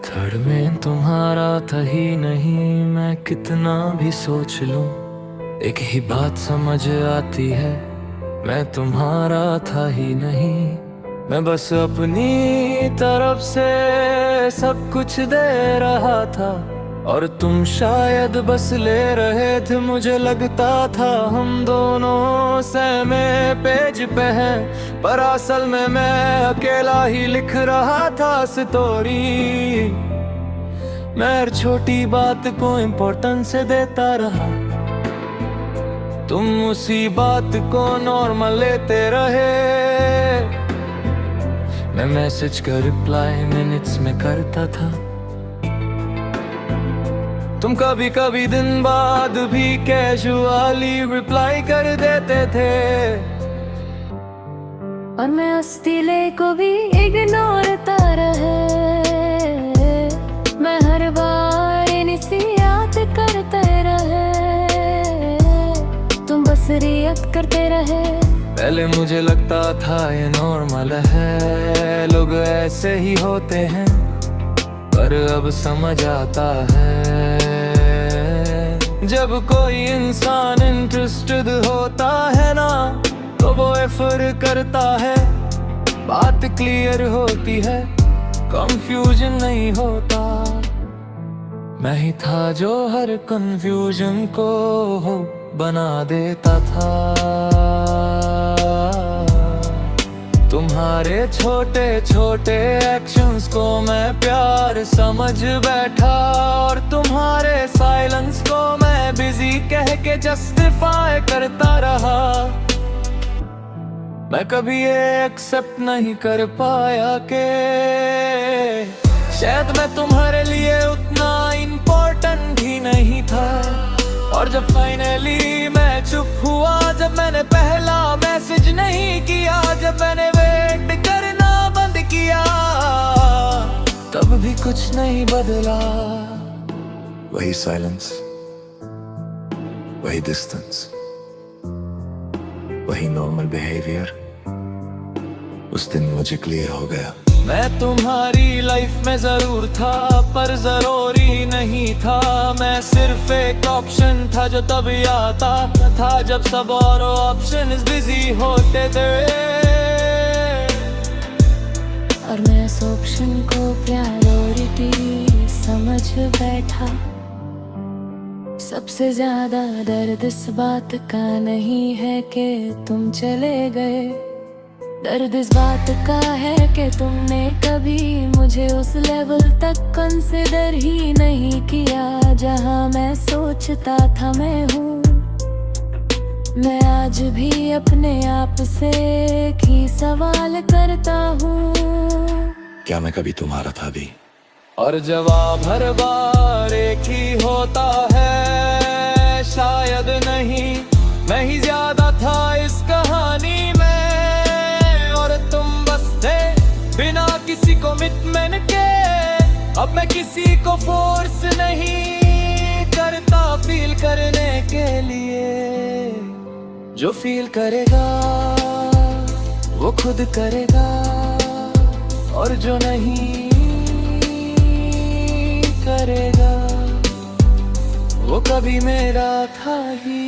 धड़ में तुम्हारा था ही नहीं, मैं कितना भी सोच लूं एक ही बात समझ आती है, मैं तुम्हारा था ही नहीं। मैं बस अपनी तरफ से सब कुछ दे रहा था और तुम शायद बस ले रहे थे। मुझे लगता था हम दोनों सहमे पेज पे हैं, पर असल में मैं अकेला ही लिख रहा था स्टोरी। मैं हर छोटी बात को इम्पोर्टेंस देता रहा, तुम उसी बात को नॉर्मल लेते रहे। मैं मैसेज का रिप्लाई मिनट्स में करता था, तुम कभी कभी दिन बाद भी कैजुअली रिप्लाई कर देते थे। और मैं अस्तिले को भी इग्नोरता रहे, मैं हर बार इनिशिएट करते रहे, तुम बस रिएक्ट करते रहे। पहले मुझे लगता था ये नॉर्मल है, लोग ऐसे ही होते हैं, पर अब समझ आता है जब कोई इंसान इंटरेस्टेड होता है ना, तो वो एफर करता है, बात क्लियर होती है, कंफ्यूजन नहीं होता। मैं ही था जो हर कंफ्यूजन को बना देता था। तुम्हारे छोटे छोटे एक्शंस को मैं प्यार समझ बैठा, और तुम्हारे साइलेंस को मैं बिजी कह के जस्टिफाई करता रहा। मैं कभी ये एक्सेप्ट नहीं कर पाया कि शायद मैं तुम्हारे लिए उतना इम्पोर्टेंट ही नहीं था। और जब फाइनली मैं चुप हुआ, जब मैंने पहला मैसेज नहीं किया, जब मैंने वेट करना बंद किया, तब भी कुछ नहीं बदला। वही साइलेंस, वही डिस्टेंस, वही नॉर्मल बिहेवियर। उस दिन मुझे क्लियर हो गया, मैं तुम्हारी लाइफ में जरूर था, पर जरूरी नहीं था। मैं सिर्फ एक ऑप्शन था जो तभी आता था जब सब और ऑप्शन बिजी होते थे। और मैं इस ऑप्शन को प्रायोरिटी समझ बैठा। सबसे ज्यादा दर्द इस बात का नहीं है कि तुम चले गए, दर्द इस बात का है कि तुमने कभी मुझे उस लेवल तक कंसिडर ही नहीं किया जहां मैं सोचता था मैं हूँ। मैं आज भी अपने आप से एक ही सवाल करता हूँ, क्या मैं कभी तुम्हारा था भी? और जवाब हर बार एक ही होता है, शायद नहीं, मैं ही ज्यादा था इस कहानी में। और तुम बस थे बिना किसी कमिटमेंट के। अब मैं किसी को फोर्स नहीं करता फील करने के लिए, जो फील करेगा वो खुद करेगा, और जो नहीं करेगा वो कभी मेरा था ही